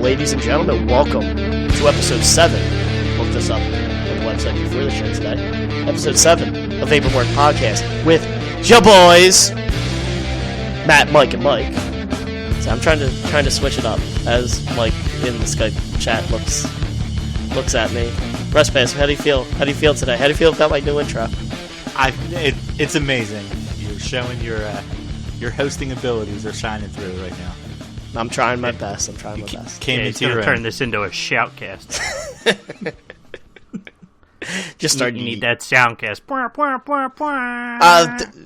ladies and gentlemen, welcome to episode 7. Look this up on the website before the show today. Episode 7 of Paperwork Podcast with your boys, Matt, Mike, and Mike. So I'm trying to switch it up as Mike in the Skype chat looks at me. Russ Pass, how do you feel? How do you feel today? How do you feel about my new intro? It's amazing. You're showing your hosting abilities are shining through right now. I'm trying my best. He's going to turn this into a shoutcast. Just start. You need that soundcast.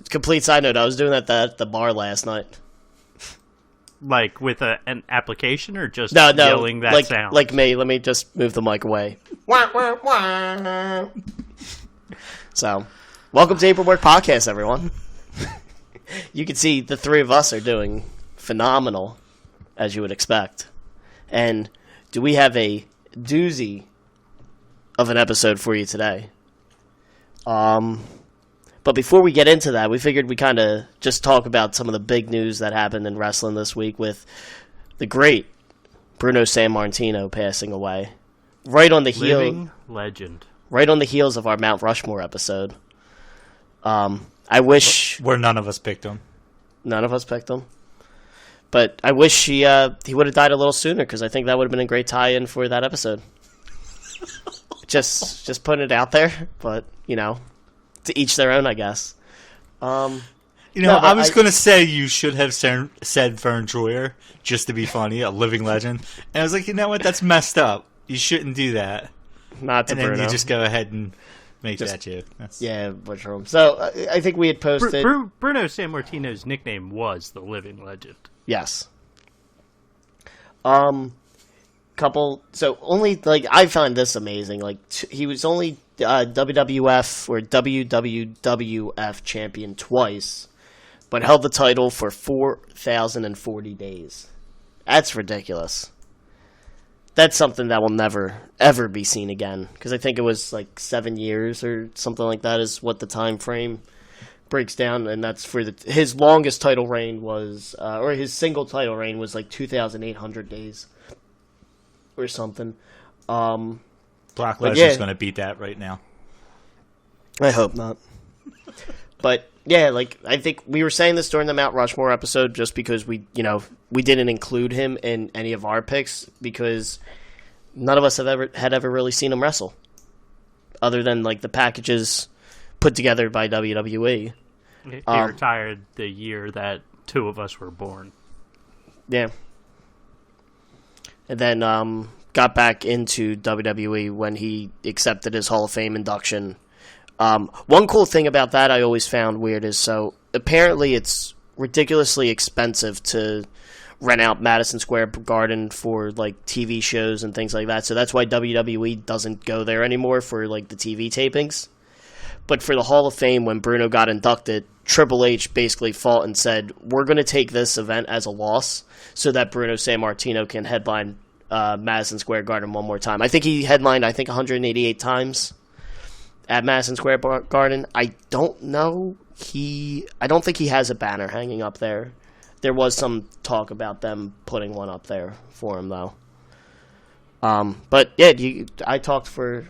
Complete side note: I was doing that at the bar last night. Like with an application, or just no, yelling that sound? Like me. Let me just move the mic away. So, welcome to Paperwork Podcast, everyone. You can see the three of us are doing phenomenal, as you would expect. And do we have a doozy of an episode for you today? But before we get into that, we figured we kind of just talk about some of the big news that happened in wrestling this week with the great Bruno Sammartino passing away. Right on the Living legend. Right on the heels of our Mount Rushmore episode. I wish... Where none of us picked him. None of us picked him. But I wish he would have died a little sooner, because I think that would have been a great tie-in for that episode. just putting it out there, but, you know, to each their own, I guess. I was going to say you should have said Vern Troyer, just to be funny, a living legend. And I was like, you know what, that's messed up. You shouldn't do that. Not to and Bruno. Then you just go ahead and make that joke. Yeah, butcher him. So I think we had posted... Bruno Sammartino's nickname was the living legend. Yes. So only, like, I find this amazing. Like, he was only WWF or WWF champion twice, but held the title for 4,040 days. That's ridiculous. That's something that will never, ever be seen again. Because I think it was like 7 years or something like that is what the time frame breaks down. And that's for his longest title reign was, or his single title reign was like 2,800 days or something. Brock Lesnar's going to beat that right now. I hope not. But yeah, like, I think we were saying this during the Mount Rushmore episode just because we didn't include him in any of our picks because none of us had ever really seen him wrestle other than like the packages put together by WWE. He retired the year that two of us were born. Yeah. And then got back into WWE when he accepted his Hall of Fame induction. One cool thing about that I always found weird is, so apparently it's ridiculously expensive to rent out Madison Square Garden for like TV shows and things like that. So that's why WWE doesn't go there anymore for like the TV tapings. But for the Hall of Fame, when Bruno got inducted, Triple H basically fought and said, we're going to take this event as a loss so that Bruno Sammartino can headline Madison Square Garden one more time. I think he headlined, 188 times at Madison Square Garden. I don't know. I don't think he has a banner hanging up there. There was some talk about them putting one up there for him, though. But yeah, I talked for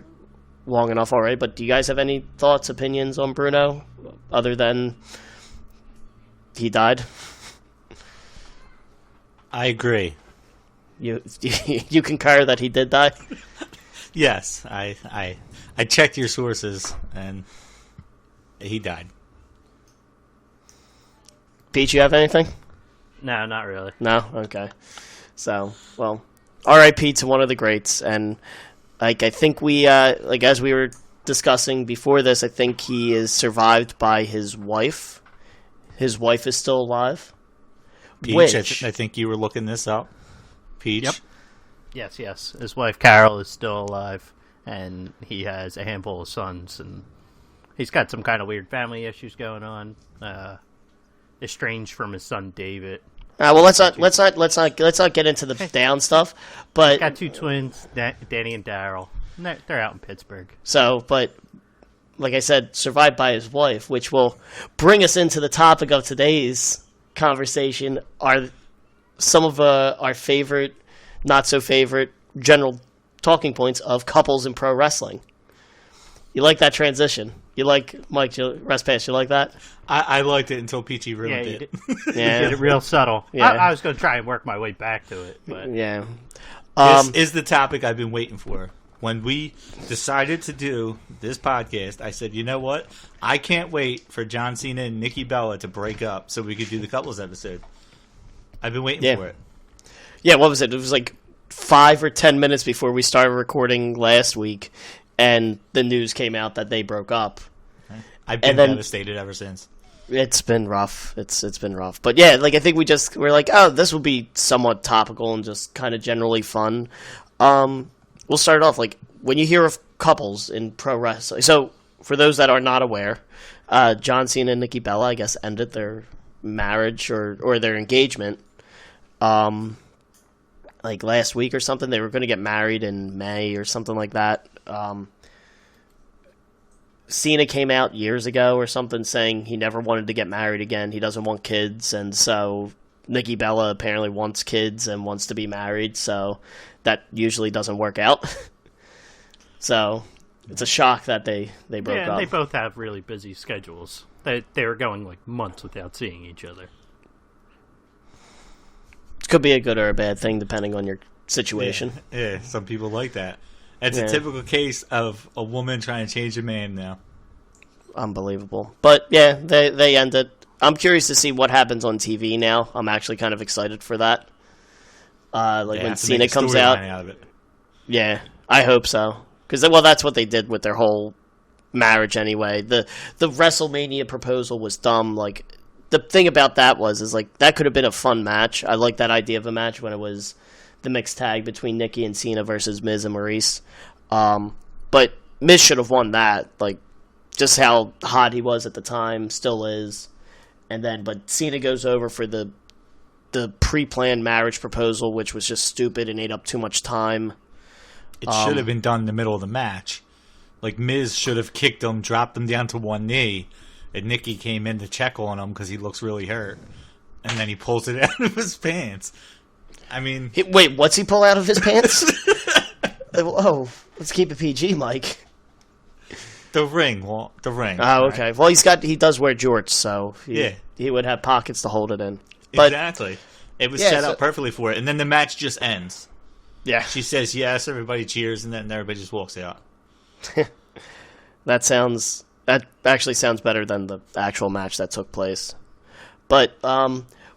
long enough already. But do you guys have any thoughts, opinions on Bruno, other than he died? I agree. You concur that he did die? Yes, I checked your sources, and he died. Pete, you have anything? No, not really. No? Okay. So, well, R.I.P. to one of the greats, and I think we, as we were discussing before this, I think he is survived by his wife. His wife is still alive. Peach, I think you were looking this up. Peach? Yep. Yes. His wife, Carol, is still alive, and he has a handful of sons, and he's got some kind of weird family issues going on. Estranged from his son, David. Well, let's not get into the down stuff. But he's got two twins, Danny and Daryl. They're out in Pittsburgh. So, but like I said, survived by his wife, which will bring us into the topic of today's conversation, are some of our favorite not so favorite general talking points of couples in pro wrestling. You like that transition? You like Mike? Rest Pass. You like that? I liked it until Peachy ruined it. Yeah, you did it real subtle. Yeah. I was going to try and work my way back to it, but Yeah. This is the topic I've been waiting for. When we decided to do this podcast, I said, you know what? I can't wait for John Cena and Nikki Bella to break up so we could do the couples episode. I've been waiting for it. Yeah, what was it? It was like 5 or 10 minutes before we started recording last week, and the news came out that they broke up. I've been devastated ever since. It's been rough. It's been rough. But yeah, like I think we're like, oh, this will be somewhat topical and just kind of generally fun. We'll start it off like when you hear of couples in pro wrestling. So for those that are not aware, John Cena and Nikki Bella, I guess, ended their marriage or their engagement. Like last week or something. They were going to get married in May or something like that. Cena came out years ago or something saying he never wanted to get married again. He doesn't want kids, and so Nikki Bella apparently wants kids and wants to be married, so that usually doesn't work out. So it's a shock that they broke up. Yeah, they both have really busy schedules. They were going like months without seeing each other. It could be a good or a bad thing depending on your situation. Yeah, some people like that. It's a typical case of a woman trying to change a man now. Unbelievable. But yeah, they ended. I'm curious to see what happens on TV now. I'm actually kind of excited for that. When Cena comes out of it. Yeah, I hope so. Because, well, that's what they did with their whole marriage anyway. The WrestleMania proposal was dumb. Like, the thing about that is like, that could have been a fun match. I like that idea of a match when it was the mixed tag between Nikki and Cena versus Miz and Maurice. But Miz should have won that. Like, just how hot he was at the time, still is. But Cena goes over for the pre-planned marriage proposal, which was just stupid and ate up too much time. It should have been done in the middle of the match. Like, Miz should have kicked him, dropped him down to one knee, and Nikki came in to check on him because he looks really hurt. And then he pulls it out of his pants. I mean... Wait, what's he pull out of his pants? Oh, let's keep it PG, Mike. The ring. The ring. Oh, okay. Right? Well, he does wear jorts, so he would have pockets to hold it in. But, exactly. It was set up perfectly for it, and then the match just ends. Yeah. She says yes, everybody cheers, and then everybody just walks out. That actually sounds better than the actual match that took place. But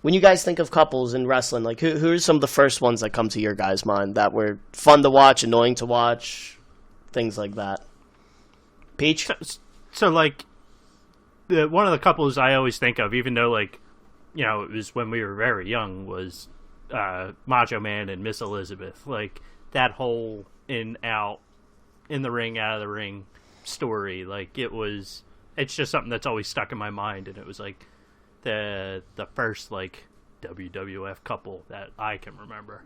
when you guys think of couples in wrestling, like who are some of the first ones that come to your guys' mind that were fun to watch, annoying to watch, things like that? Peach? So like, one of the couples I always think of, even though like, it was when we were very young, was Macho Man and Miss Elizabeth. Like, that whole in-out, in the ring, out of the ring story. Like, it's just something that's always stuck in my mind, and it was like the first like WWF couple that I can remember.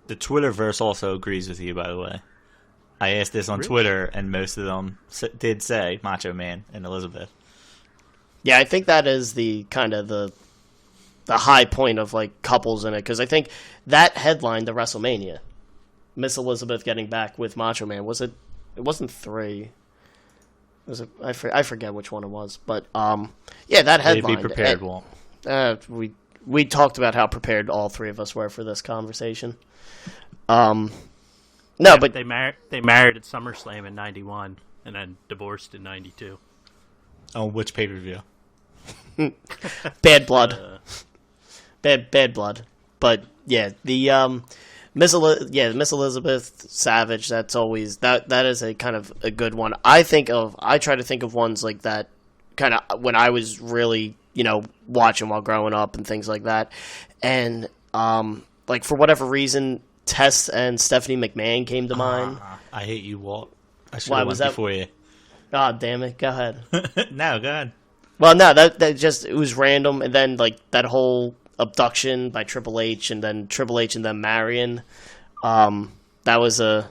The Twitterverse also agrees with you, by the way. I asked this on Twitter, and most of them did say Macho Man and Elizabeth. Yeah, I think that is the kind of the high point of like couples in it, because I think that headlined the WrestleMania. Miss Elizabeth getting back with Macho Man. Was it? It wasn't 3. Was it? I forget which one it was, but yeah, that headlined. Be prepared, Walt. We talked about how prepared all three of us were for this conversation. No, but they married at SummerSlam in '91 and then divorced in '92. On which pay-per-view? Bad Blood. Bad Blood. But yeah, the Miss Elizabeth Savage. That's always that is a kind of a good one. I try to think of ones like that, kind of when I was really watching while growing up and things like that, and like for whatever reason, Tess and Stephanie McMahon came to mind. I hate you, Walt. I should have went before you. God damn it! Go ahead. No, go ahead. Well, no, that just, it was random, and then like that whole abduction by Triple H, and then Triple H and them marrying. That was a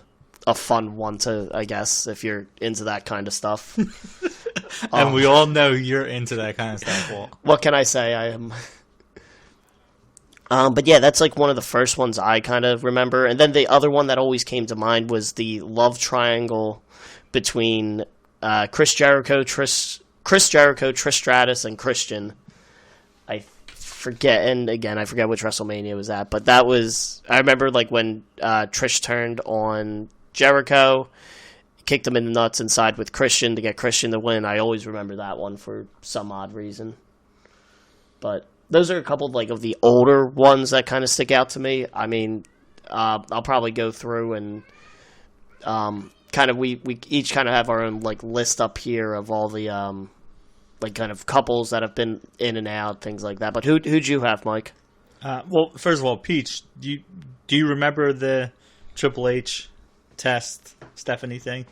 fun one to, I guess, if you're into that kind of stuff. And we all know you're into that kind of stuff, Walt. What can I say? I am. But yeah, that's like one of the first ones I kind of remember. And then the other one that always came to mind was the love triangle between Chris Jericho, Trish Stratus, and Christian. I forget, and again, I forget which WrestleMania was at, but that was, I remember like when Trish turned on Jericho, kicked him in the nuts inside with Christian to get Christian to win. I always remember that one for some odd reason. But those are a couple of the older ones that kind of stick out to me. I mean, I'll probably go through and kind of we each kind of have our own list up here of all the kind of couples that have been in and out, things like that. But who'd you have, Mike? Well, first of all, Peach, do you remember the Triple H Test Stephanie thing?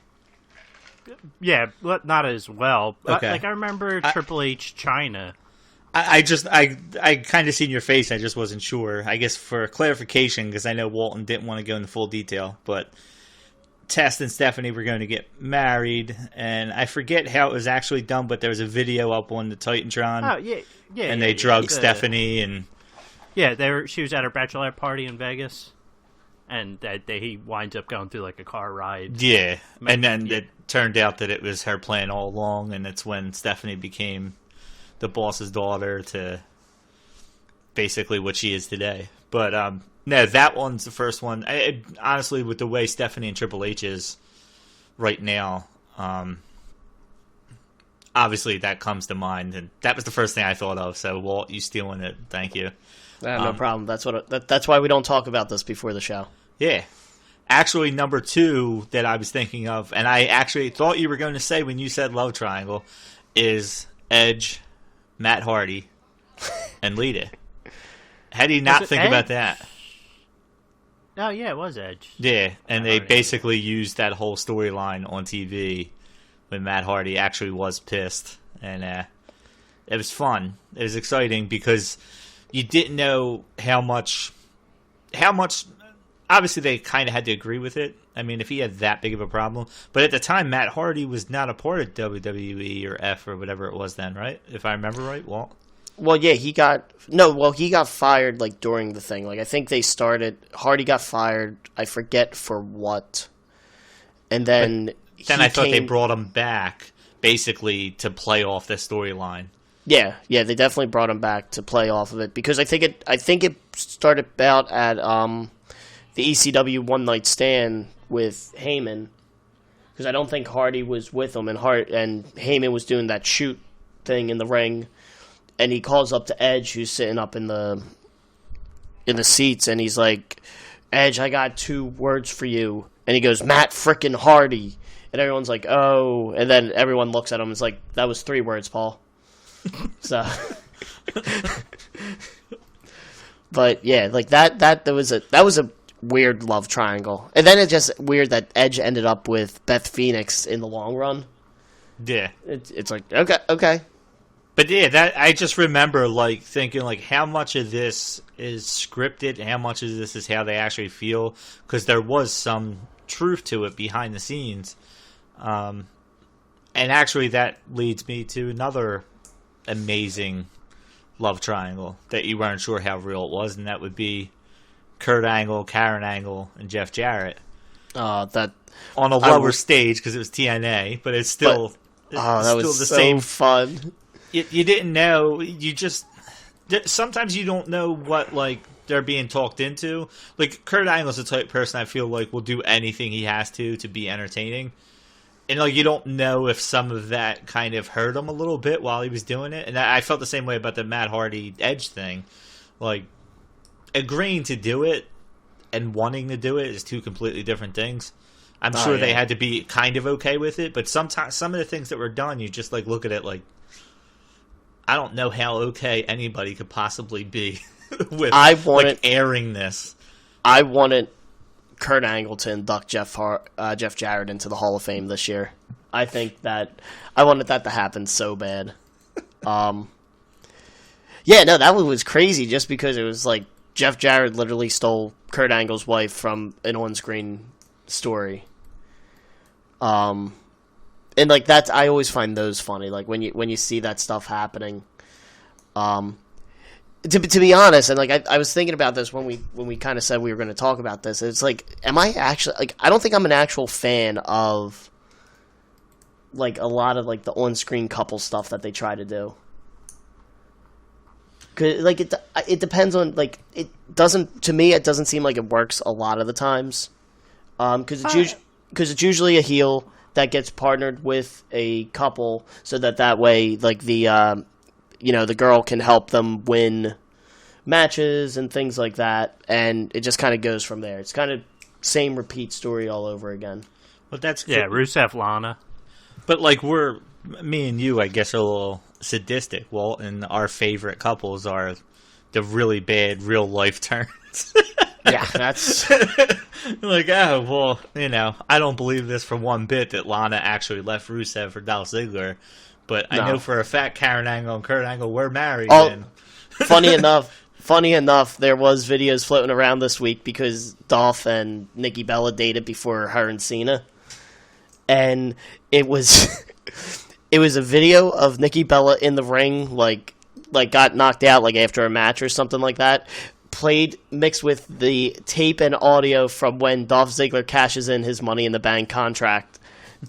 Yeah, but not as well. Okay. I remember Triple H China. I kind of seen your face. I just wasn't sure. I guess for clarification, because I know Walton didn't want to go into full detail, but Test and Stephanie were going to get married, and I forget how it was actually done, but there was a video up on the Titantron. Oh yeah, and they drugged Stephanie, and she was at her bachelorette party in Vegas, and he winds up going through a car ride. Yeah, and then it turned out that it was her plan all along, and it's when Stephanie became the boss's daughter to basically what she is today. But no, that one's the first one. Honestly, with the way Stephanie and Triple H is right now, obviously that comes to mind, and that was the first thing I thought of. So, Walt, you stealing it? Thank you. No problem. That's why we don't talk about this before the show. Yeah. Actually, number 2 that I was thinking of, and I actually thought you were going to say when you said love triangle, is Edge, Matt Hardy, and Lita. How do you not think about that? Oh, yeah, it was Edge. Yeah, and they basically used that whole storyline on TV when Matt Hardy actually was pissed. And it was fun. It was exciting because you didn't know how much... Obviously, they kind of had to agree with it. I mean, if he had that big of a problem. But at the time, Matt Hardy was not a part of WWE or F or whatever it was then, right? If I remember right, Walt? Well, yeah, he got fired during the thing. I think they started. Hardy got fired. I forget for what. And then I thought they brought him back basically to play off the storyline. Yeah, they definitely brought him back to play off of it because I think it started out at the ECW One Night Stand with Heyman, because I don't think Hardy was with him, and Heyman was doing that shoot thing in the ring. And he calls up to Edge, who's sitting up in the seats, and he's like, "Edge, I got 2 words for you." And he goes, "Matt frickin' Hardy." And everyone's like, "Oh." And then everyone looks at him and is like, "That was 3 words, Paul." So, but yeah, that was a weird love triangle. And then it's just weird that Edge ended up with Beth Phoenix in the long run. Yeah. It's like, okay. But yeah, that I just remember thinking how much of this is scripted, and how much of this is how they actually feel, because there was some truth to it behind the scenes. And actually, that leads me to another amazing love triangle that you weren't sure how real it was, and that would be Kurt Angle, Karen Angle, and Jeff Jarrett. That on a lower stage because it was TNA, but it's still that was the same fun. You didn't know. You just sometimes you don't know what they're being talked into. Kurt Angle's the type of person I feel will do anything he has to be entertaining, and you don't know if some of that kind of hurt him a little bit while he was doing it. And I felt the same way about the Matt Hardy Edge thing. Agreeing to do it and wanting to do it is 2 completely different things. I'm sure they had to be kind of okay with it, but sometimes some of the things that were done, you just look at it I don't know how okay anybody could possibly be with airing this. I wanted Kurt Angle to induct Jeff Jarrett into the Hall of Fame this year. I think that I wanted that to happen so bad. Yeah, no, that one was crazy just because it was Jeff Jarrett literally stole Kurt Angle's wife from an on-screen story. And that's, I always find those funny. When you see that stuff happening. to be honest, and like I was thinking about this when we kind of said we were going to talk about this. It's like, am I actually like? I don't think I'm an actual fan of like a lot of like the on-screen couple stuff that they try to do. 'Cause, like it depends on like it doesn't to me it doesn't seem like it works a lot of the times, because it's usually a heel that gets partnered with a couple so that way like the the girl can help them win matches and things like that, and it just kind of goes from there. It's kind of same repeat story all over again. Well, that's Rusev Lana. But like me and you, I guess, are a little sadistic. Well, and our favorite couples are the really bad real life turns. Yeah, that's like, oh well, I don't believe this for one bit that Lana actually left Rusev for Dolph Ziggler, but I know for a fact Karen Angle and Kurt Angle were married. Oh, and... funny enough, there was videos floating around this week because Dolph and Nikki Bella dated before her and Cena, and it was a video of Nikki Bella in the ring, like got knocked out like after a match or something like that. Played mixed with the tape and audio from when Dolph Ziggler cashes in his Money in the Bank contract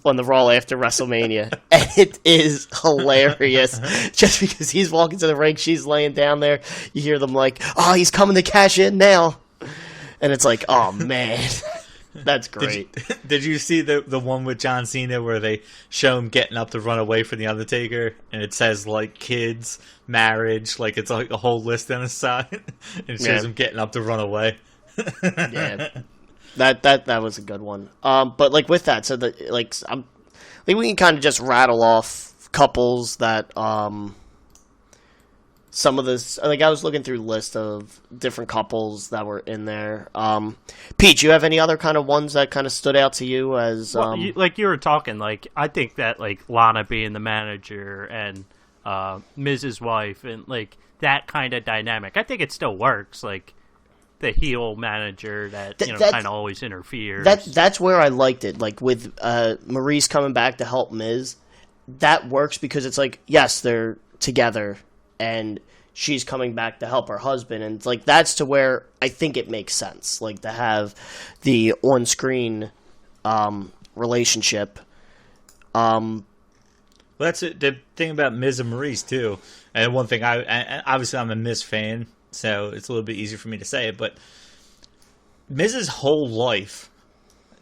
on the Raw after WrestleMania. And it is hilarious. Just because he's walking to the ring, she's laying down there. You hear them like, "Oh, he's coming to cash in now." And it's like, oh man, that's great. Did you see the one with John Cena where they show him getting up to run away from the Undertaker, and it says like kids, marriage, like it's like a whole list on his side, and it shows him getting up to run away. Yeah, that was a good one. But like with that, so that like I think we can kind of just rattle off couples that some of this, like I was looking through a list of different couples that were in there. Pete, you have any other kind of ones that kind of stood out to you as like you were talking, like I think that like Lana being the manager and Miz's wife and like that kind of dynamic, I think it still works. Like the heel manager that kind of always interferes. That's where I liked it. Like with Maurice coming back to help Miz, that works because it's like, yes, they're together and she's coming back to help her husband, and it's like that's to where I think it makes sense, like to have the on-screen relationship. Well, that's it. The thing about Miz and Maurice too, and one thing I obviously I'm a Miz fan, so it's a little bit easier for me to say it, but Miz's whole life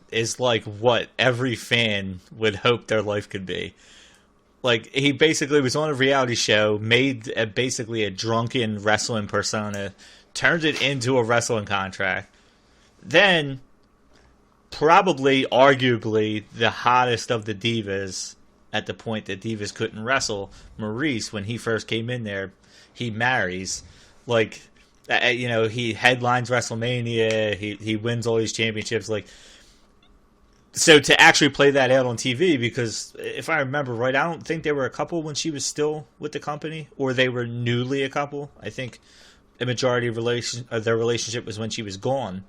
is like what every fan would hope their life could be. Like, he basically was on a reality show, made basically a drunken wrestling persona, turned it into a wrestling contract. Then, probably, arguably, the hottest of the divas, at the point that divas couldn't wrestle, Maurice, when he first came in there, he marries. Like, he headlines WrestleMania, he wins all these championships, like... So to actually play that out on TV, because if I remember right, I don't think they were a couple when she was still with the company, or they were newly a couple. I think a majority of their relationship was when she was gone.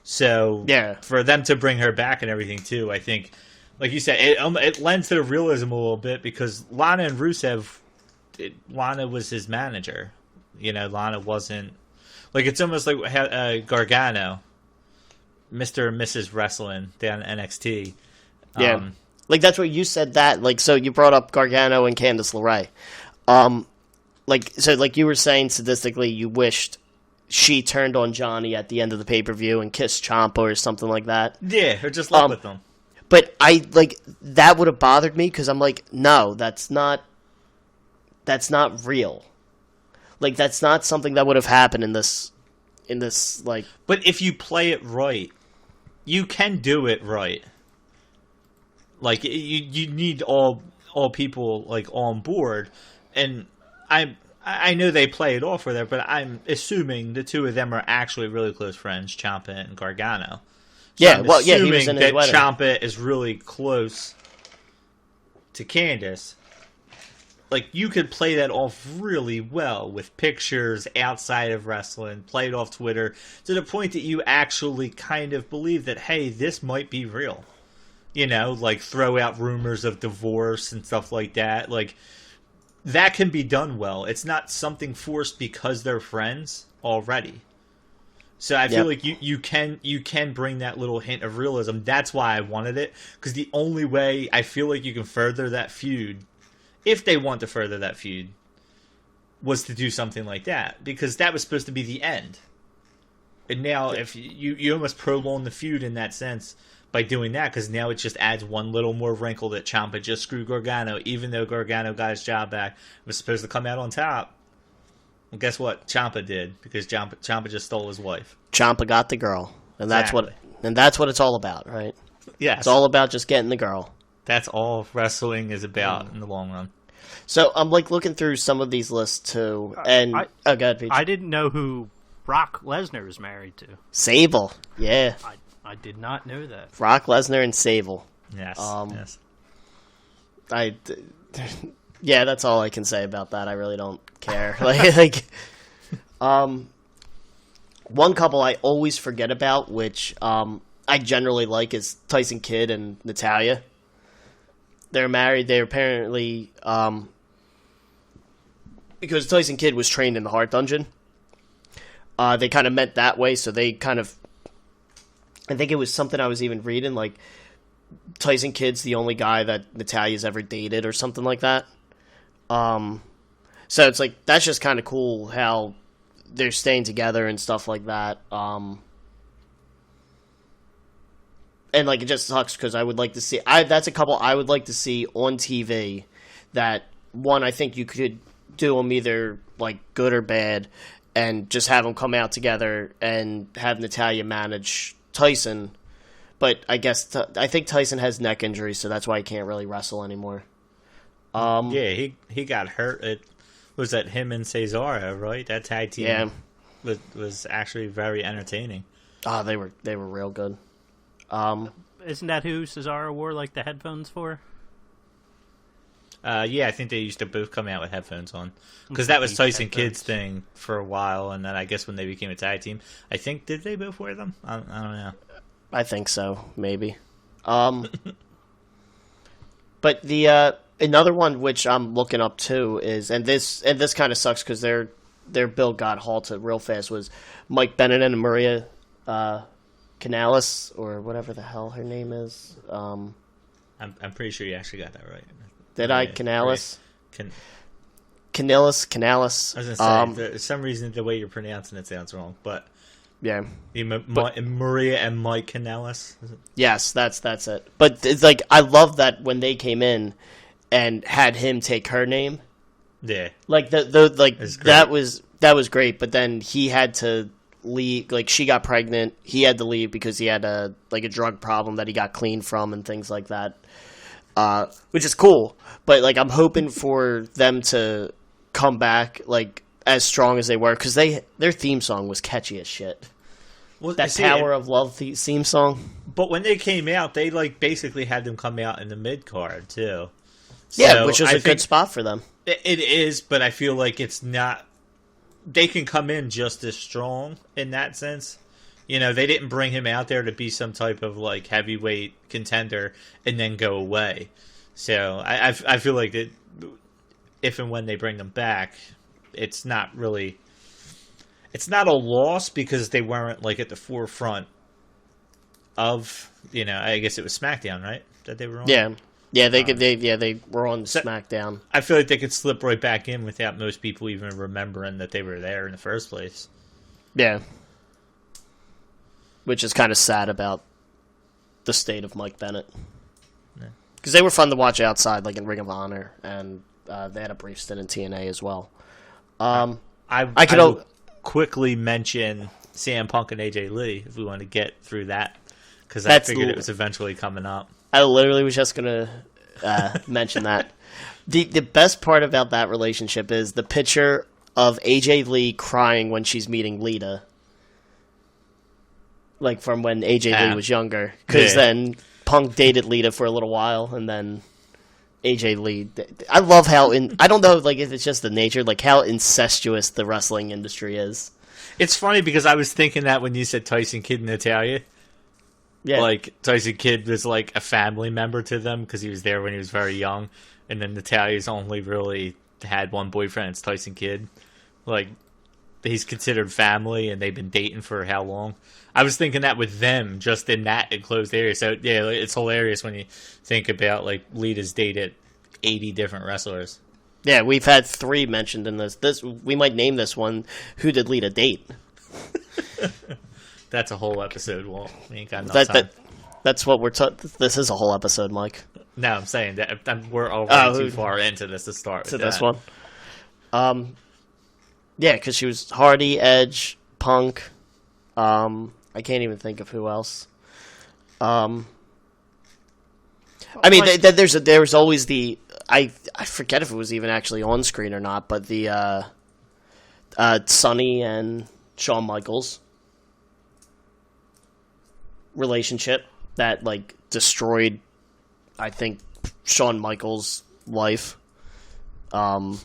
So for them to bring her back and everything too, I think, like you said, it lends to the realism a little bit because Lana and Rusev, Lana was his manager. Lana wasn't like it's almost like Gargano. Mr. and Mrs. Wrestling down at NXT. Yeah. Like, that's what you said that. Like, so you brought up Gargano and Candice LeRae. Like you were saying sadistically, you wished she turned on Johnny at the end of the pay-per-view and kissed Ciampa or something like that. Yeah, or just left with them. But that would have bothered me because I'm like, no, that's not real. Like, that's not something that would have happened in this, like... But if you play it right, you can do it right. Like, you need all people, like, on board. And I know they play it off with it, but I'm assuming the two of them are actually really close friends, Ciampa and Gargano. So yeah, he was in his wedding. Ciampa is really close to Candice. Like, you could play that off really well with pictures outside of wrestling, play it off Twitter, to the point that you actually kind of believe that, hey, this might be real. Like, throw out rumors of divorce and stuff like that. Like, that can be done well. It's not something forced because they're friends already. So I feel like you can bring that little hint of realism. That's why I wanted it, because the only way I feel like you can further that feud, if they want to further that feud, was to do something like that, because that was supposed to be the end. And now if you almost prolong the feud in that sense by doing that, because now it just adds one little more wrinkle that Ciampa just screwed Gargano, even though Gargano got his job back, was supposed to come out on top. Well, guess what? Ciampa did, because Ciampa just stole his wife. Ciampa got the girl, and that's what it's all about, right? Yeah, it's all about just getting the girl. That's all wrestling is about in the long run. So I'm like looking through some of these lists too, and go ahead, Peach. I didn't know who Brock Lesnar is married to. Sable, yeah. I did not know that. Brock Lesnar and Sable. Yes. Yes. Yeah, that's all I can say about that. I really don't care. One couple I always forget about, which I generally like, is Tyson Kidd and Natalya. They're married. They're apparently because Tyson Kidd was trained in the Heart Dungeon. They kind of met that way, so they kind of. I think it was something I was even reading, like Tyson Kidd's the only guy that Natalya's ever dated, or something like that. So it's like, that's just kind of cool how they're staying together and stuff like that. And like, it just sucks because I would like to see, that's a couple I would like to see on TV. That one, I think you could do them either like good or bad, and just have them come out together and have Natalya manage Tyson. But I guess I think Tyson has neck injury, so that's why he can't really wrestle anymore. Yeah, he got hurt. It was that him and Cesaro, right? That tag team was actually very entertaining. Oh, they were real good. Isn't that who Cesaro wore like the headphones for? Yeah, I think they used to both come out with headphones on, because that was Tyson Kidd's thing for a while, and then I guess when they became a tag team, I think, did they both wear them? I don't know. I think so, maybe. But the another one which I'm looking up too is, and this kind of sucks because their bill got halted real fast, was Mike Bennett and Maria Canales, or whatever the hell her name is. I'm pretty sure you actually got that right. Did I? Canales? Canales. Canales. I was going to say, for some reason the way you're pronouncing it sounds wrong, but yeah. Maria and Mike Canales. Yes, that's it. But it's like, I love that when they came in and had him take her name. Yeah. Like that was great, but then he had to leave. Like, she got pregnant, he had to leave because he had a drug problem that he got clean from and things like that. Which is cool, but like, I'm hoping for them to come back like as strong as they were, because their theme song was catchy as shit. Well, that Power of Love theme song. But when they came out, they like basically had them come out in the mid card too. Yeah, which is a good spot for them. It is, but I feel like it's not. They can come in just as strong in that sense. You know, they didn't bring him out there to be some type of like heavyweight contender and then go away. So I feel like that if and when they bring them back, it's not a loss, because they weren't like at the forefront of, you know, I guess it was SmackDown, right? That they were on. Yeah, they were on SmackDown. I feel like they could slip right back in without most people even remembering that they were there in the first place. Yeah. Which is kind of sad about the state of Mike Bennett. Because they were fun to watch outside, like in Ring of Honor, and they had a brief stint in TNA as well. I could quickly mention CM Punk and AJ Lee if we want to get through that, because I figured it was eventually coming up. I literally was just going to mention that. The best part about that relationship is the picture of AJ Lee crying when she's meeting Lita. Like, from when AJ Lee was younger. Because then Punk dated Lita for a little while, and then AJ Lee. I love how, I don't know, like, if it's just the nature, like, how incestuous the wrestling industry is. It's funny because I was thinking that when you said Tyson Kidd and Natalya. Yeah. Like, Tyson Kidd was like a family member to them because he was there when he was very young, and then Natalya's only really had one boyfriend. It's Tyson Kidd. Like, he's considered family, and they've been dating for how long? I was thinking that with them, just in that enclosed area. So, yeah, it's hilarious when you think about, like, Lita's dated 80 different wrestlers. Yeah, we've had 3 mentioned in this. We might name this one, Who Did Lita Date? That's a whole episode. Well, we ain't got enough time. That's what we're this is a whole episode, Mike. No, I'm saying that we're already too far into this to start with this one. Yeah, because she was Hardy, Edge, Punk. I can't even think of who else. I mean, there was always the I forget if it was even actually on screen or not, but the Sonny and Shawn Michaels relationship that like destroyed, I think, Shawn Michaels' life. Well,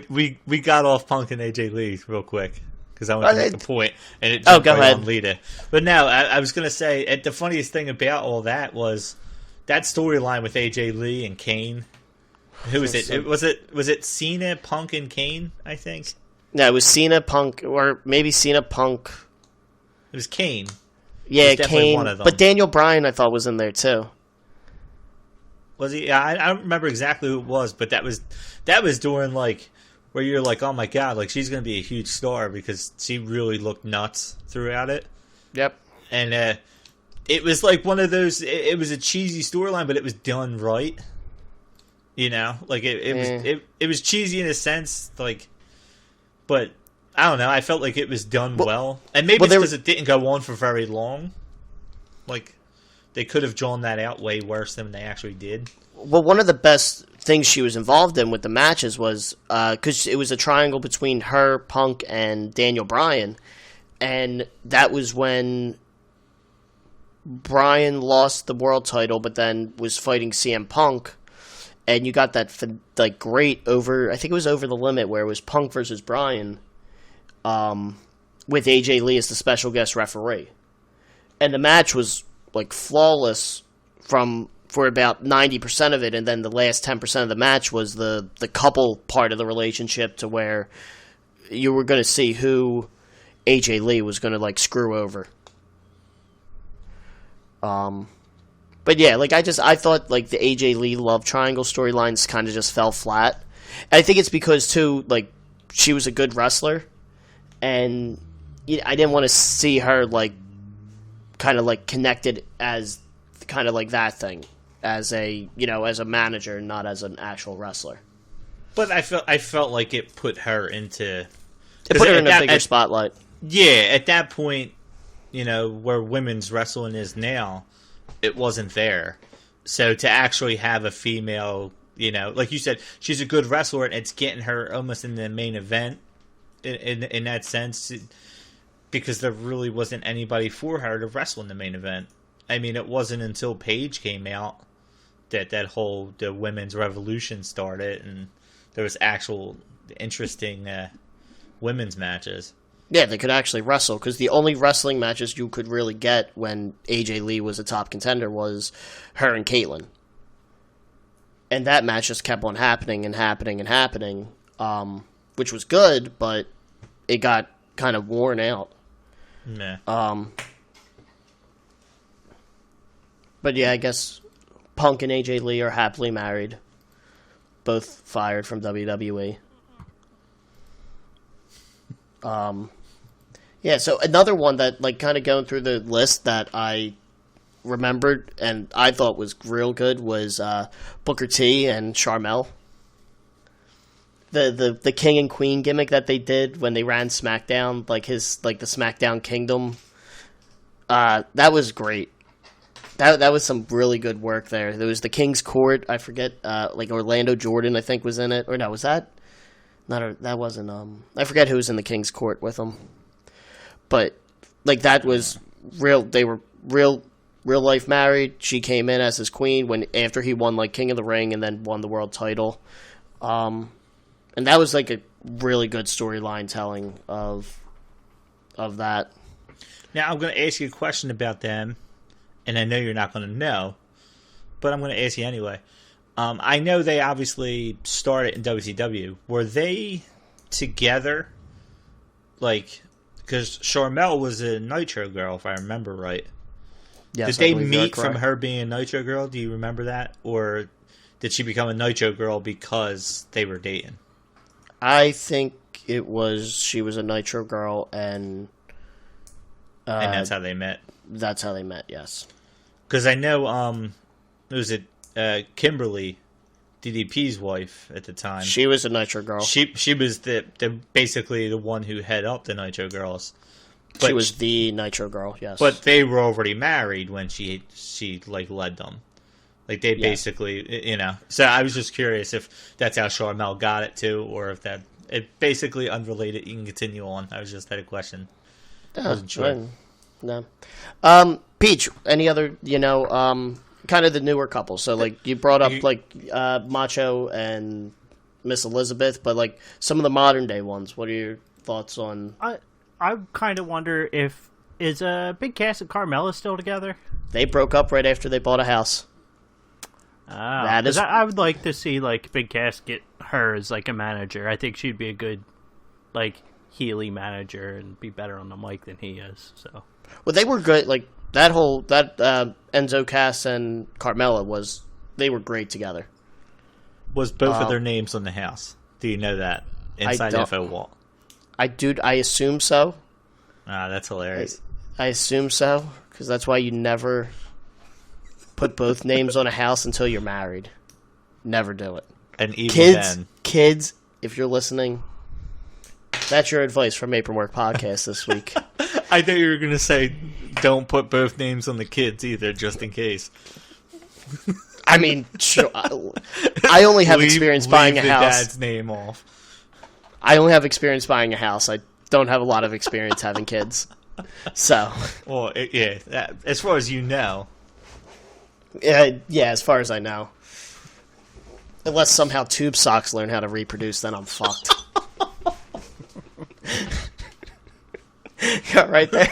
we got off Punk and AJ Lee real quick because I want to make a point, and it jumped right on Lita. But no, I was going to say the funniest thing about all that was that storyline with AJ Lee and Kane. Who was it? Was it Cena, Punk, and Kane? I think. No, it was Cena, Punk, or maybe Cena, Punk. It was Kane. Yeah, Kane. One of them. But Daniel Bryan, I thought, was in there too. Was he? I don't remember exactly who it was, but that was during like where you're like, oh my god, like she's gonna be a huge star because she really looked nuts throughout it. Yep. And it was like one of those. It was a cheesy storyline, but it was done right. You know, like it was cheesy in a sense, like, but I don't know. I felt like it was done well, and maybe it's because it didn't go on for very long. Like, they could have drawn that out way worse than they actually did. Well, one of the best things she was involved in with the matches was because it was a triangle between her, Punk, and Daniel Bryan, and that was when Bryan lost the world title, but then was fighting CM Punk. And you got that like great I think it was Over the Limit, where it was Punk versus Bryan, with AJ Lee as the special guest referee, and the match was like flawless for about 90% of it, and then the last 10% of the match was the couple part of the relationship, to where you were going to see who AJ Lee was going to like screw over. But yeah, like I thought like the AJ Lee love triangle storylines kind of just fell flat. And I think it's because too, like, she was a good wrestler, and I didn't want to see her like kind of like connected as kind of like that thing as a manager, not as an actual wrestler. But I felt like it put her into a bigger spotlight. Yeah, at that point, where women's wrestling is now, it wasn't there. So to actually have a female, like you said, she's a good wrestler, and it's getting her almost in the main event in that sense, because there really wasn't anybody for her to wrestle in the main event. I mean, it wasn't until Paige came out that the women's revolution started, and there was actual interesting women's matches. Yeah, they could actually wrestle, because the only wrestling matches you could really get when AJ Lee was a top contender was her and Caitlyn. And that match just kept on happening and happening and happening, which was good, but it got kind of worn out. Nah. But yeah, I guess Punk and AJ Lee are happily married. Both fired from WWE. Yeah, so another one that, like, kind of going through the list that I remembered and I thought was real good was Booker T and Sharmell. The King and Queen gimmick that they did when they ran SmackDown, the SmackDown Kingdom. That was great. That was some really good work there. There was the King's Court. I forget, Orlando Jordan, I think, was in it. Or no, was that? That wasn't. I forget who was in the King's Court with them. But that was real. They were real life married. She came in as his queen after he won King of the Ring and then won the world title. And that was a really good storyline telling of that. Now I'm going to ask you a question about them, and I know you're not going to know, but I'm going to ask you anyway. I know they obviously started in WCW. Were they together? Like, because Charmel was a Nitro girl, if I remember right. Yes, Did they meet from her being a Nitro girl? Do you remember that? Or did she become a Nitro girl because they were dating? I think she was a Nitro girl, and that's how they met. That's how they met, yes. Because I know, was it Kimberly, DDP's wife at the time? She was a Nitro girl. She was the basically the one who head up the Nitro girls. But she was the Nitro girl, yes. But they were already married when she like led them. Like they basically, you know. So I was just curious if that's how Charmel got it too, or if that it basically unrelated. You can continue on. I was just had a question. I wasn't sure. No. Peach, any other, kind of the newer couple. So, like, you brought up, Macho and Miss Elizabeth, but, like, some of the modern day ones. What are your thoughts on... I kind of wonder is Big Cass and Carmella still together? They broke up right after they bought a house. That is... I would like to see, like, Big Cass get her as, like, a manager. I think she'd be a good, like, Healy manager and be better on the mic than he is, so... Well, they were good. Like, Enzo Cass and Carmella they were great together. Was both of their names on the house? Do you know that? Inside info wall. I assume so. That's hilarious. I assume so, because that's why you never put both names on a house until you're married. Never do it. And even kids, if you're listening, that's your advice from Apronwork Podcast this week. I thought you were going to say, don't put both names on the kids either, just in case. I mean, sure. I only have experience buying a house. Dad's name off. I only have experience buying a house. I don't have a lot of experience having kids. So. Well, as far as you know. Yeah, as far as I know. Unless somehow tube socks learn how to reproduce, then I'm fucked. Got right there.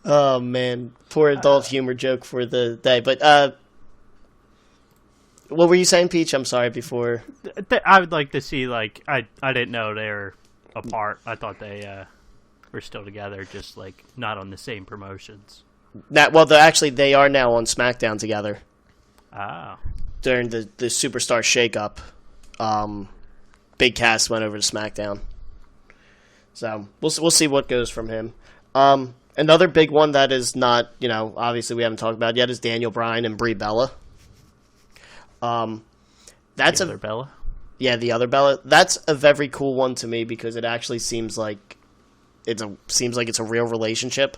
Oh man, poor adult humor joke for the day. But what were you saying, Peach? I'm sorry. Before I would like to see, like, I didn't know they were apart. I thought they were still together, just like not on the same promotions. They are now on SmackDown together. Ah. During the Superstar shakeup, Big Cass went over to SmackDown. So we'll see what goes from him. Another big one that is not, obviously we haven't talked about yet is Daniel Bryan and Brie Bella. That's the other Bella? Yeah, the other Bella. That's a very cool one to me because it actually seems like it's a real relationship.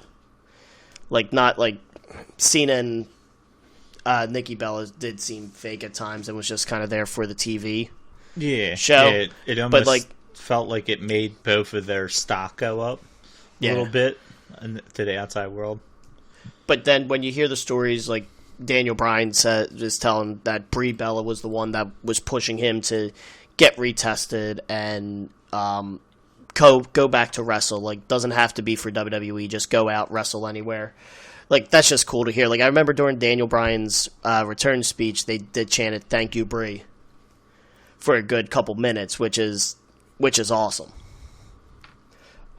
Like, not like Cena and Nikki Bella did seem fake at times and was just kind of there for the TV show. Yeah, it almost felt like it made both of their stock go up a little bit to the outside world. But then when you hear the stories, like Daniel Bryan is telling that Brie Bella was the one that was pushing him to get retested and go back to wrestle. Like, doesn't have to be for WWE, just go out, wrestle anywhere. Like, that's just cool to hear. Like, I remember during Daniel Bryan's return speech, they did chant it, "Thank you, Brie," for a good couple minutes, which is awesome.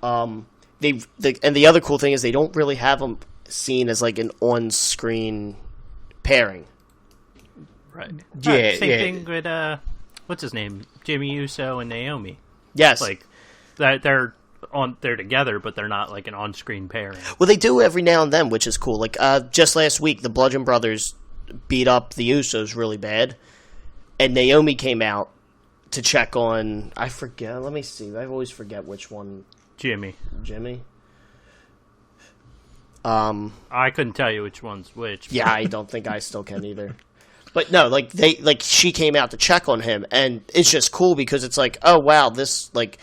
And the other cool thing is they don't really have them seen as like an on-screen pairing. Right. Same thing with what's his name, Jimmy Uso and Naomi. Yes. Like they're together, but they're not like an on-screen pairing. Well, they do every now and then, which is cool. Like just last week, the Bludgeon Brothers beat up the Usos really bad, and Naomi came out to check on, I forget, let me see, I always forget which one. Jimmy. I couldn't tell you which one's which. Yeah, I don't think I still can either. But no, she came out to check on him, and it's just cool because it's like, oh wow, this, like,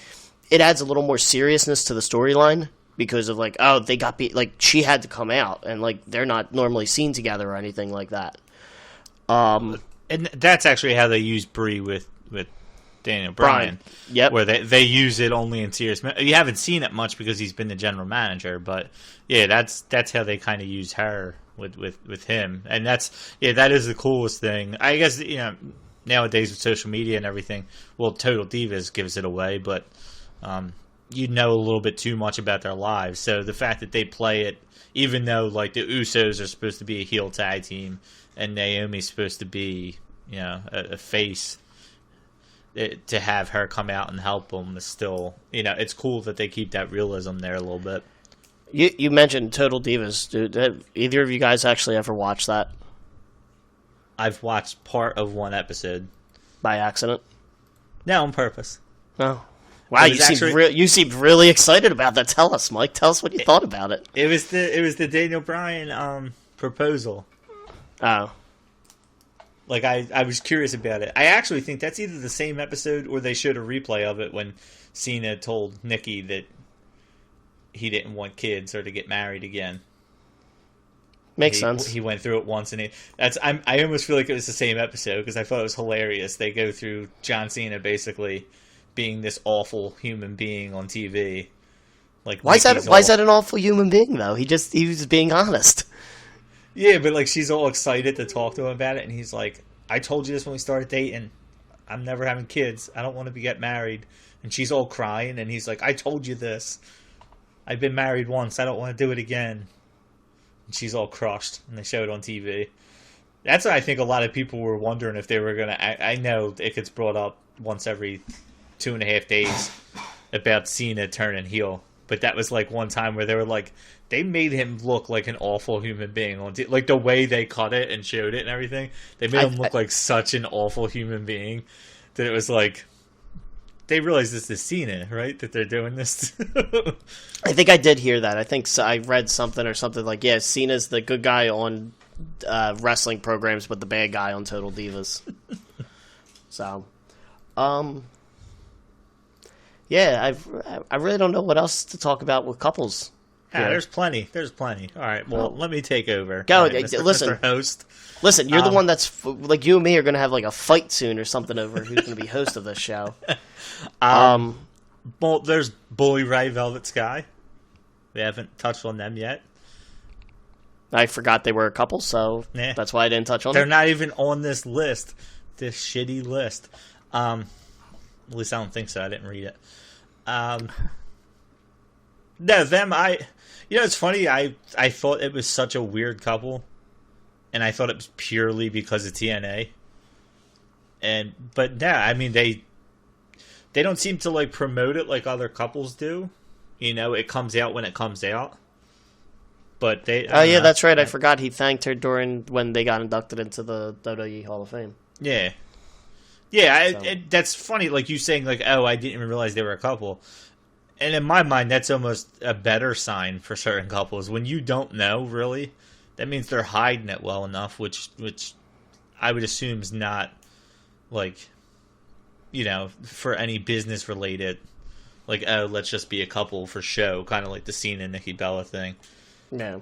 it adds a little more seriousness to the storyline because of like, oh, they got beat, like, she had to come out, and like, they're not normally seen together or anything like that. And that's actually how they use Brie with Daniel Bryan. Yep. Where they use it only in serious. You haven't seen it much because he's been the general manager, but yeah, that's how they kind of use her with him, and that is the coolest thing. I guess nowadays with social media and everything, well, Total Divas gives it away, but you know a little bit too much about their lives. So the fact that they play it, even though like the Usos are supposed to be a heel tag team and Naomi's supposed to be a face, to have her come out and help them is still, it's cool that they keep that realism there a little bit. You mentioned Total Divas, dude. Have either of you guys actually ever watched that? I've watched part of one episode. By accident? No, on purpose. Oh. Wow, you seemed really excited about that. Tell us, Mike. Tell us what you thought about it. It was the Daniel Bryan proposal. Oh. Like, I was curious about it. I actually think that's either the same episode or they showed a replay of it when Cena told Nikki that he didn't want kids or to get married again. Makes sense. He went through it once, and I almost feel like it was the same episode because I thought it was hilarious. They go through John Cena basically being this awful human being on TV. Like, why is that an awful human being though? He was being honest. Yeah, but like she's all excited to talk to him about it, and he's like, "I told you this when we started dating. I'm never having kids. I don't want to get married." And she's all crying, and he's like, "I told you this. I've been married once. I don't want to do it again." And she's all crushed, and they show it on TV. That's what I think a lot of people were wondering if they were going to... I know it gets brought up once every 2.5 days about Cena turning heel. But that was like one time where they were like, they made him look like an awful human being. Like the way they cut it and showed it and everything. They made him look like such an awful human being that it was like... They realize this is Cena, right? That they're doing this. I think I did hear that. I think I read something like, yeah, Cena's the good guy on wrestling programs, but the bad guy on Total Divas. So, yeah, I really don't know what else to talk about with couples. Yeah, there's plenty. All right, well, let me take over. Go, right, Mr. Host. Listen, you're the one that's like you and me are going to have like a fight soon or something over who's going to be host of this show. Well, there's Bully Ray, Velvet Sky. We haven't touched on them yet. I forgot they were a couple, so that's why I didn't touch on them. They're not even on this list, this shitty list. At least I don't think so. I didn't read it. No, them. It's funny. I thought it was such a weird couple, and I thought it was purely because of TNA. But no, I mean they don't seem to like promote it like other couples do. It comes out when it comes out. But they. Oh yeah, that's right. I forgot he thanked her when they got inducted into the WWE Hall of Fame. Yeah. Yeah, that's funny. Like you saying, like, oh, I didn't even realize they were a couple. And in my mind, that's almost a better sign for certain couples. When you don't know, really, that means they're hiding it well enough, which I would assume is not, like, for any business related, like, oh, let's just be a couple for show, kind of like the Cena and Nikki Bella thing. No.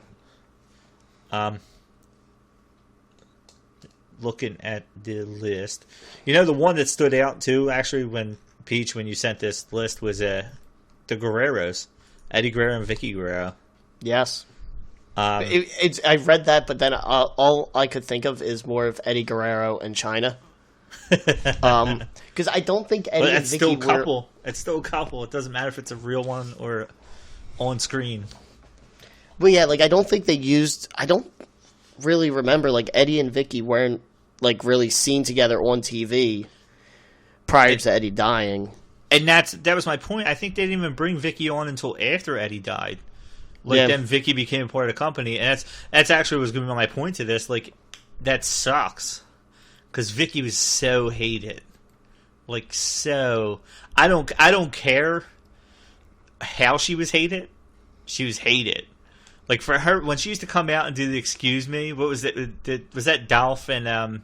Looking at the list, the one that stood out too, actually, when you sent this list was the Guerreros, Eddie Guerrero and Vicky Guerrero. Yes. I read that, but then all I could think of is more of Eddie Guerrero and China. Because I don't think Eddie and Vicky still couple. It's still a couple. It doesn't matter if it's a real one or on screen. Well, yeah, like I don't think they used. I don't really remember like Eddie and Vicky weren't like really seen together on TV prior to Eddie dying. And that was my point. I think they didn't even bring Vicky on until after Eddie died. Then Vicky became a part of the company, and that's actually was going to be my point to this. Like, that sucks because Vicky was so hated. Like, so I don't care how she was hated. She was hated. Like, for her, when she used to come out and do the "Excuse Me," what was it? Was that Dolph and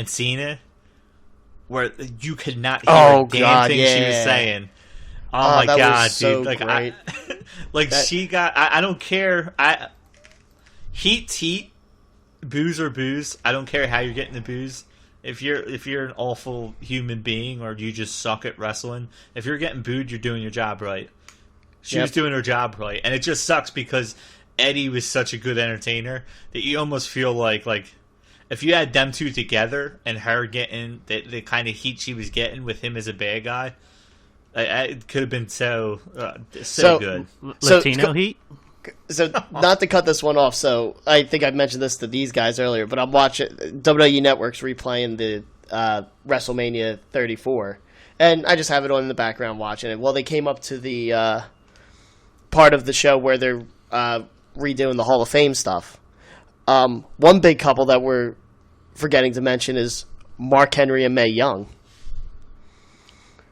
Cena? Where you could not hear a damn thing she was saying. Oh my god, dude! Like, she got. I don't care. Heat, booze or booze. I don't care how you're getting the booze. If you're an awful human being or you just suck at wrestling, if you're getting booed, you're doing your job right. She was doing her job right, and it just sucks because Eddie was such a good entertainer that you almost feel like if you had them two together and her getting the kind of heat she was getting with him as a bad guy, it could have been so good. Latino heat? So, not to cut this one off, so I think I mentioned this to these guys earlier, but I'm watching WWE Network's replaying the WrestleMania 34, and I just have it on in the background watching it. Well, they came up to the part of the show where they're redoing the Hall of Fame stuff. One big couple that we're forgetting to mention is Mark Henry and Mae Young.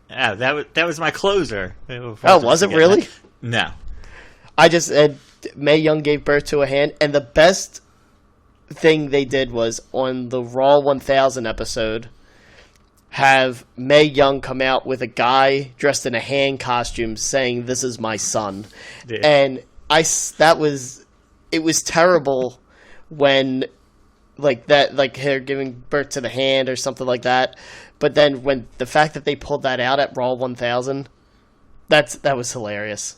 Yeah, that was my closer. Oh, was it really? That. No. I just Mae Young gave birth to a hand, and the best thing they did was on the Raw 1000 episode, have Mae Young come out with a guy dressed in a hand costume saying, "This is my son," Yeah. and it was terrible when her giving birth to the hand or something like that. But then when the fact that they pulled that out at Raw 1000, that was hilarious.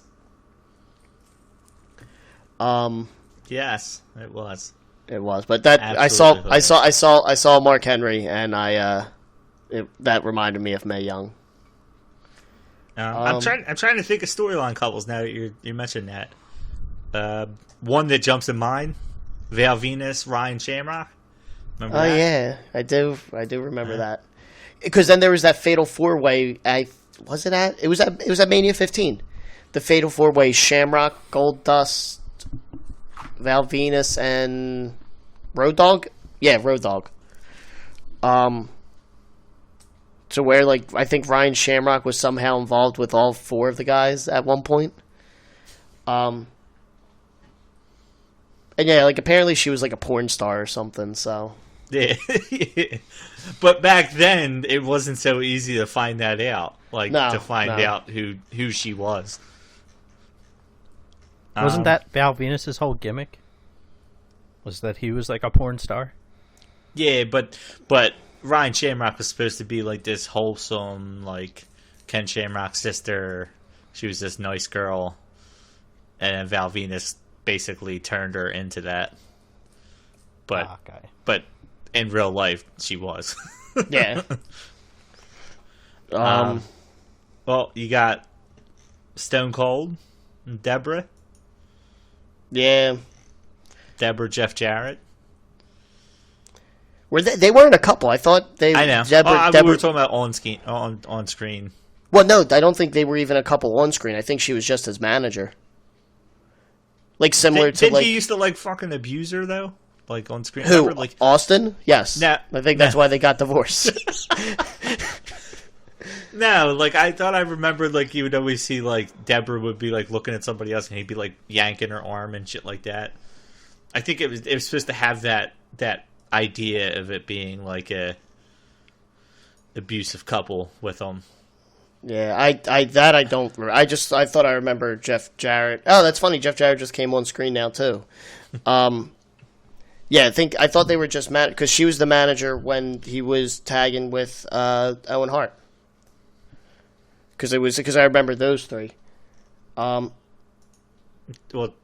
Yes, it was. It was, but that Absolutely I saw Mark Henry, and that reminded me of Mae Young. I'm trying to think of storyline couples now that you mentioned that. One that jumps in mind: Val Venus, Ryan Shamrock. Remember that? Yeah, I do remember that. Because then there was that Fatal 4-Way. It was at Mania 15. The Fatal 4-Way: Shamrock, Goldust, Val Venus, and Road Dogg. Yeah, Road Dogg. To where I think Ryan Shamrock was somehow involved with all four of the guys at one point. And yeah, apparently she was a porn star or something. So yeah. But back then it wasn't so easy to find that out. To find out who she was. Wasn't that Val Venus's whole gimmick? Was that he was a porn star? Yeah, but Ryan Shamrock was supposed to be this wholesome, Ken Shamrock's sister. She was this nice girl, and Val Venus basically turned her into that. But in real life, she was. yeah. Well, you got Stone Cold and Deborah. Yeah. Deborah, Jeff Jarrett. They weren't a couple. I thought they. I know. Deborah, we were talking about on screen. Well, no, I don't think they were even a couple on screen. I think she was just his manager. Similar to Didn't he used to fucking abuse her though? On screen. Who? Remember, Austin? Yes. No, I think that's why they got divorced. No, I thought I remembered you would always see Deborah would be looking at somebody else and he'd be yanking her arm and shit like that. I think it was supposed to have that idea of it being a abusive couple with them. Yeah, I don't remember. I thought I remember Jeff Jarrett. Oh, that's funny. Jeff Jarrett just came on screen now too. Yeah, I thought they were just mad because she was the manager when he was tagging with Owen Hart. Because I remember those three. Well,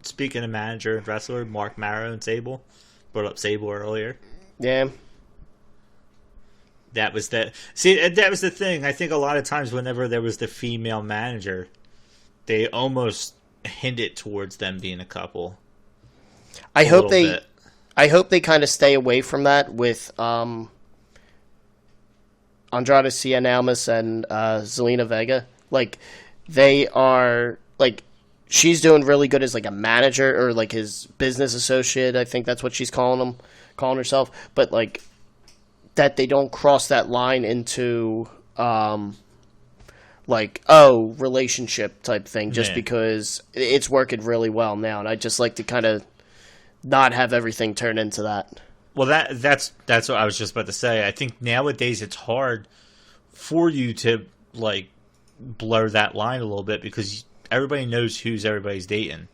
speaking of manager and wrestler, Mark Marrow and Sable. Brought up Sable earlier. Yeah. That was the thing. I think a lot of times whenever there was the female manager, they almost hinted towards them being a couple. I hope they kind of stay away from that with Andrade Cien Almas and Zelina Vega. They are she's doing really good as a manager or his business associate. I think that's what she's calling herself. But that they don't cross that line into relationship type thing just because it's working really well now, and I just like to kind of not have everything turn into that. Well, that's what I was just about to say. I think nowadays it's hard for you to blur that line a little bit because everybody knows who's everybody's dating.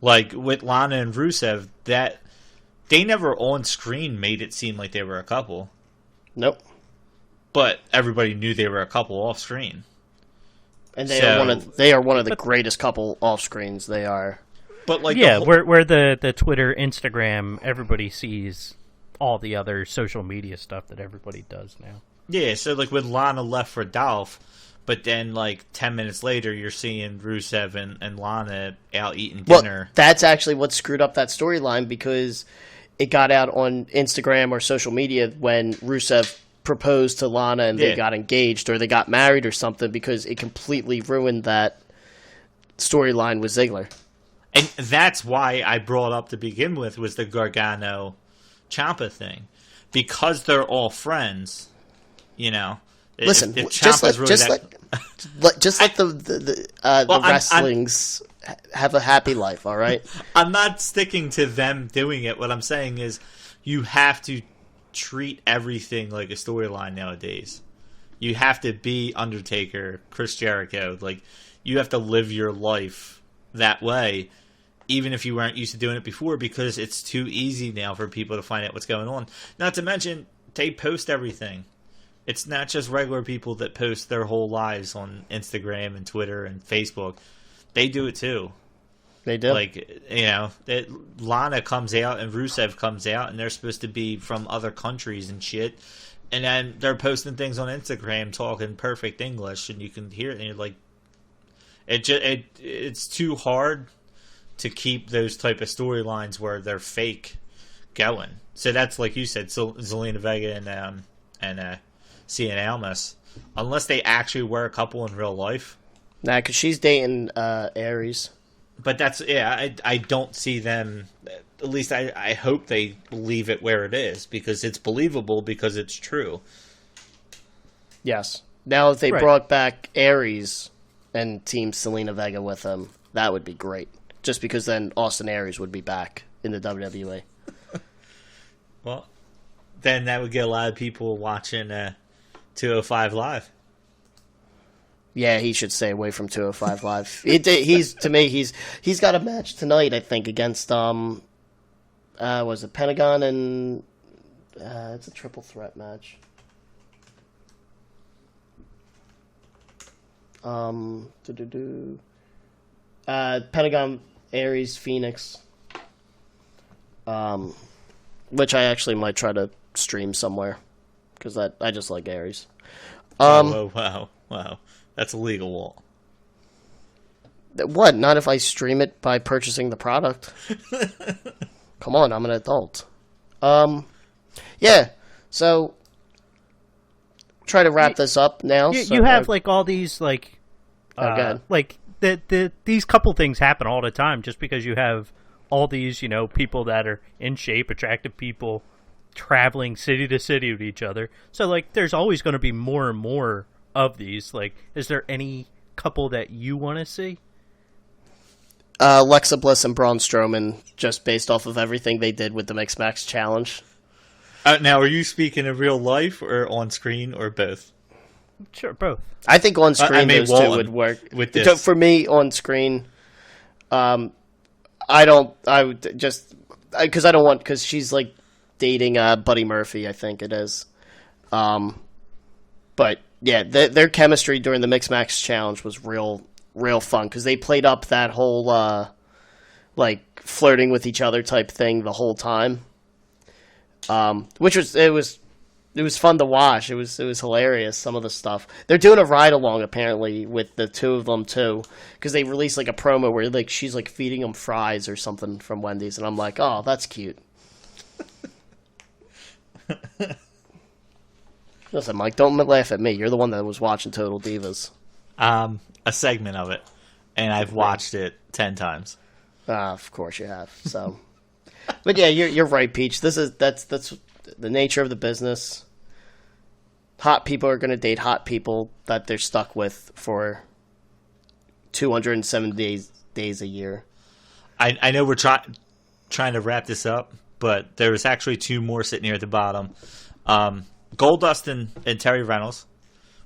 With Lana and Rusev, that they never on screen made it seem like they were a couple. Nope. But everybody knew they were a couple off screen. And they are one of the greatest couple off screens. They are. But like, Yeah, where the Twitter, Instagram, everybody sees all the other social media stuff that everybody does now. yeah. So like when Lana left for Dolph, but then like 10 minutes later, you're seeing Rusev and Lana out eating dinner. Well, that's actually what screwed up that storyline because it got out on Instagram or social media when Rusev proposed to Lana and they got engaged or they got married or something because it completely ruined that storyline with Ziggler. And that's why I brought up to begin with was the Gargano Ciampa thing. Because they're all friends, you know. Listen, if just let the Well, wrestlings have a happy life, all right? I'm not sticking to them doing it. What I'm saying is you have to treat everything like a storyline nowadays. You have to be Undertaker, Chris Jericho. Like, you have to live your life that way, even if you weren't used to doing it before, because it's too easy now for people to find out what's going on. Not to mention, they post everything. It's not just regular people that post their whole lives on Instagram and Twitter and Facebook. They do it too. They do. Like, you know, Lana comes out and Rusev comes out, and they're supposed to be from other countries and shit. And then they're posting things on Instagram talking perfect English, and you can hear it, and you're like, it's too hard to keep those type of storylines where they're fake going. So that's like you said, Zelina Vega and Cien Almas, unless they actually were a couple in real life. Nah, because she's dating Aries. But that's, I don't see them, at least I hope they leave it where it is, because it's believable, because it's true. Yes. Now if they brought back Aries and Team Selena Vega with them, that would be great. Just because then Austin Aries would be back in the WWE. Well, then that would get a lot of people watching 205 Live. Yeah, he should stay away from 205 Live. He's got a match tonight, I think, against was it Pentagon and it's a triple threat match. Pentagon, Aries, Phoenix. Which I actually might try to stream somewhere because I just like Aries. Wow. That's illegal, Walt. What? Not if I stream it by purchasing the product. Come on, I'm an adult. Yeah. So try to wrap this up now. You have like all these like like these couple things happen all the time just because you have all these, you know, people that are in shape, attractive people traveling city to city with each other. So like there's always going to be more and more of these. Like, is there any couple that you want to see? Alexa Bliss and Braun Strowman, just based off of everything they did with the Mixed Match Challenge. Now, are you speaking in real life or on screen or both? Sure, both. I think on screen those two would work. With this. For me, on screen, because she's like dating Buddy Murphy, I think it is. But yeah, their chemistry during the Mixed Match Challenge was real fun because they played up that whole like flirting with each other type thing the whole time. Which was fun to watch. It was hilarious, some of the stuff. They're doing a ride along apparently with the two of them too, because they released like a promo where like she's like feeding them fries or something from Wendy's, and I'm like, oh, that's cute. Listen, Mike, don't laugh at me. You're the one that was watching Total Divas. A segment of it, and I've watched it 10 times. Of course you have. So, but yeah, you're right, Peach. That's the nature of the business. Hot people are going to date hot people that they're stuck with for 207 days a year. I know we're trying to wrap this up, but there was actually two more sitting here at the bottom. Goldust and Terry Reynolds,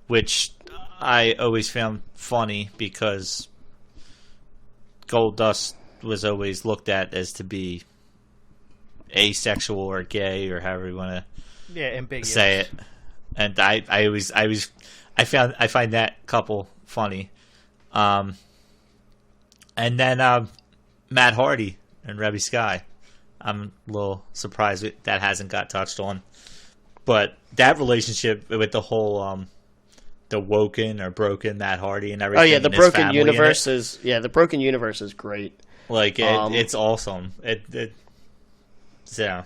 which I always found funny because Goldust was always looked at as to be asexual or gay or however you want to say it. And I find that couple funny. And then Matt Hardy and Rebby Sky. I'm a little surprised that hasn't got touched on. But that relationship with the whole the woken or broken Matt Hardy and everything. Oh yeah, the and his broken family universe in it, the broken universe is great. like it's awesome. So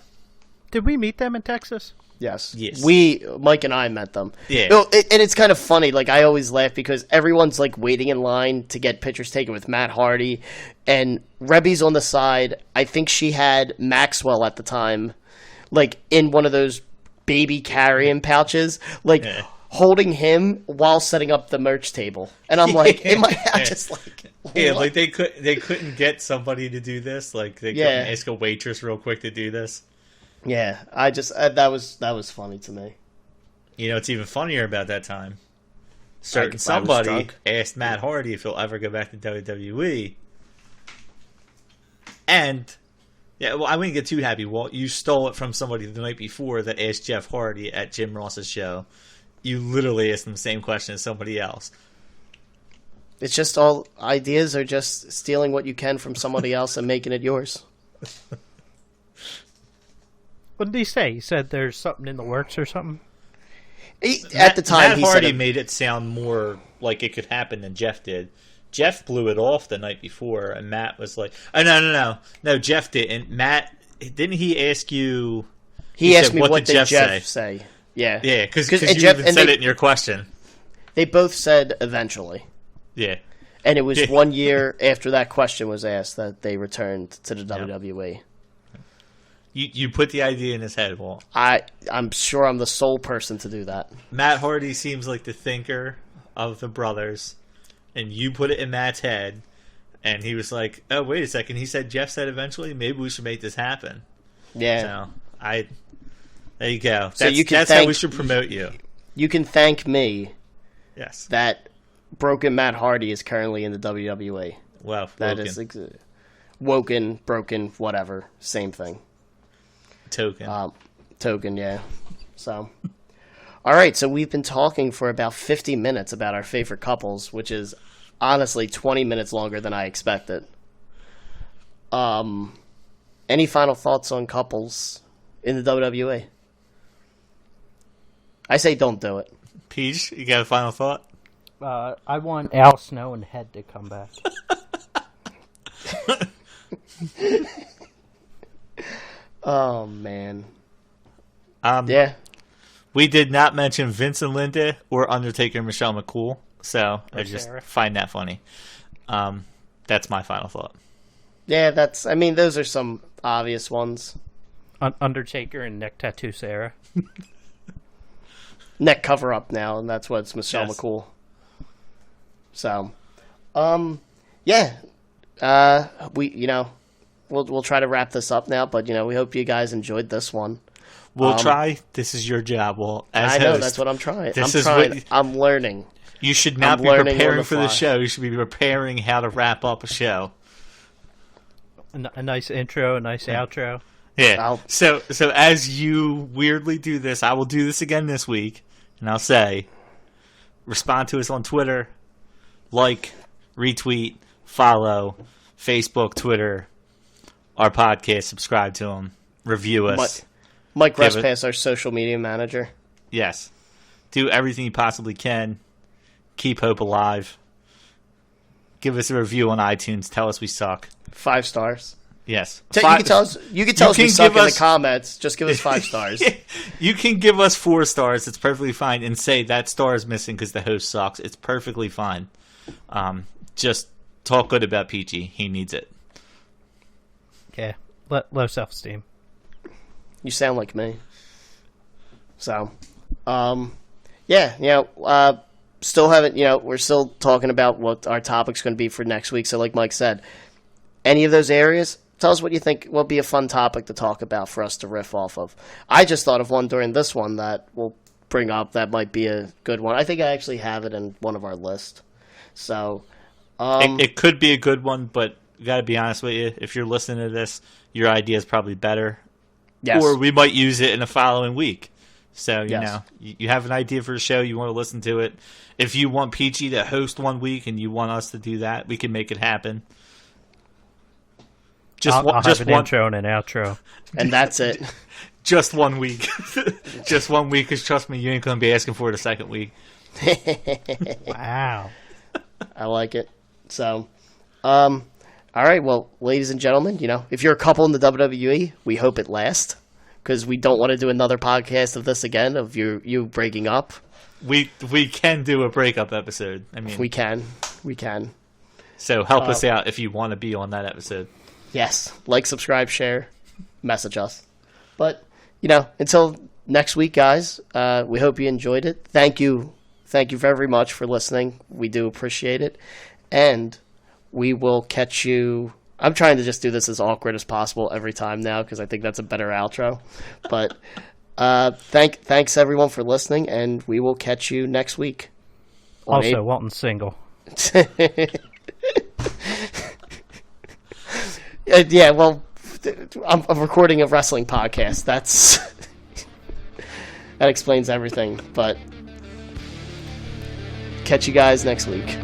Did we meet them in Texas? Yes. Yes. Mike and I met them. Yeah. No, and it's kind of funny. Like, I always laugh because everyone's, like, waiting in line to get pictures taken with Matt Hardy. And Rebby's on the side. I think she had Maxwell at the time, like, in one of those baby carrying pouches, like, holding him while setting up the merch table. And I'm like, in my head, just like... Yeah, what? like they couldn't get somebody to do this. Like they couldn't ask a waitress real quick to do this. Yeah, I just that was funny to me. You know, it's even funnier about that time. Like, Somebody asked Matt Hardy if he'll ever go back to WWE, and yeah, well, I wouldn't get too happy. Well, you stole it from somebody the night before that asked Jeff Hardy at Jim Ross's show. You literally asked him the same question as somebody else. It's just all ideas are just stealing what you can from somebody else and making it yours. What did he say? He said there's something in the works or something? At the time, Matt he Hardy said made it sound more like it could happen than Jeff did. Jeff blew it off the night before, and Matt was like, "Oh no, Jeff didn't." Matt, didn't he ask you? He asked said, me what did Jeff say? Yeah, Yeah, because you Jeff, even said it in your question. They both said eventually. Yeah, and it was 1 year after that question was asked that they returned to the WWE. You put the idea in his head, Walt. I'm sure I'm the sole person to do that. Matt Hardy seems like the thinker of the brothers, and you put it in Matt's head, and he was like, "Oh, wait a second." He said, "Jeff said eventually. Maybe we should make this happen." Yeah. So there you go. So that's how we should promote you. You can thank me. Yes. That broken Matt Hardy is currently in the WWE. Well, that is woken, broken, whatever, same thing. Token, yeah. So, all right. So we've been talking for about 50 minutes about our favorite couples, which is honestly 20 minutes longer than I expected. Any final thoughts on couples in the WWE? I say don't do it. Peach, you got a final thought? I want Al Snow and Head to come back. Oh, man. Yeah. We did not mention Vince and Linda or Undertaker and Michelle McCool, so I just find that funny. That's my final thought. Yeah, those are some obvious ones. Undertaker and Neck Tattoo Sarah. Neck cover up now, and that's what's Michelle McCool. So, yeah. We'll try to wrap this up now, but we hope you guys enjoyed this one. We'll try. This is your job. Well, as I know host, that's what I'm trying. What, I'm learning. You should not be preparing for the show. You should be preparing how to wrap up a show. A nice intro, a nice outro. Yeah. So as you weirdly do this, I will do this again this week, and I'll say, respond to us on Twitter, like, retweet, follow, Facebook, Twitter, our podcast, subscribe to them, review us. Mike Respass, our social media manager. Yes. Do everything you possibly can. Keep hope alive. Give us a review on iTunes. Tell us we suck. 5 stars. Yes. You can tell us we suck in the comments. Just give us 5 stars. You can give us 4 stars. It's perfectly fine. And say that star is missing because the host sucks. It's perfectly fine. Just talk good about Peachy. He needs it. Yeah. Low self-esteem. You sound like me. So, still haven't, we're still talking about what our topic's going to be for next week. So like Mike said, any of those areas, tell us what you think will be a fun topic to talk about for us to riff off of. I just thought of one during this one that we'll bring up that might be a good one. I think I actually have it in one of our lists. So, it could be a good one, but you got to be honest with you. If you're listening to this, your idea is probably better. Yes. Or we might use it in the following week. So, Yes. You have an idea for a show, you want to listen to it. If you want Peachy to host one week and you want us to do that, we can make it happen. I'll have an intro and an outro. And that's it. Just 1 week. Just 1 week, because trust me, you ain't going to be asking for it a second week. Wow. I like it. So, all right, well, ladies and gentlemen, if you're a couple in the WWE, we hope it lasts, because we don't want to do another podcast of this again, of you breaking up. We can do a breakup episode. I mean, We can. So help us out if you want to be on that episode. Yes. Like, subscribe, share, message us. But, until next week, guys, we hope you enjoyed it. Thank you. Thank you very much for listening. We do appreciate it. And we will catch you. I'm trying to just do this as awkward as possible every time now, because I think that's a better outro. But thanks, everyone, for listening, and we will catch you next week. Also, Walton's single. Yeah, well, I'm recording a wrestling podcast. That explains everything. But catch you guys next week.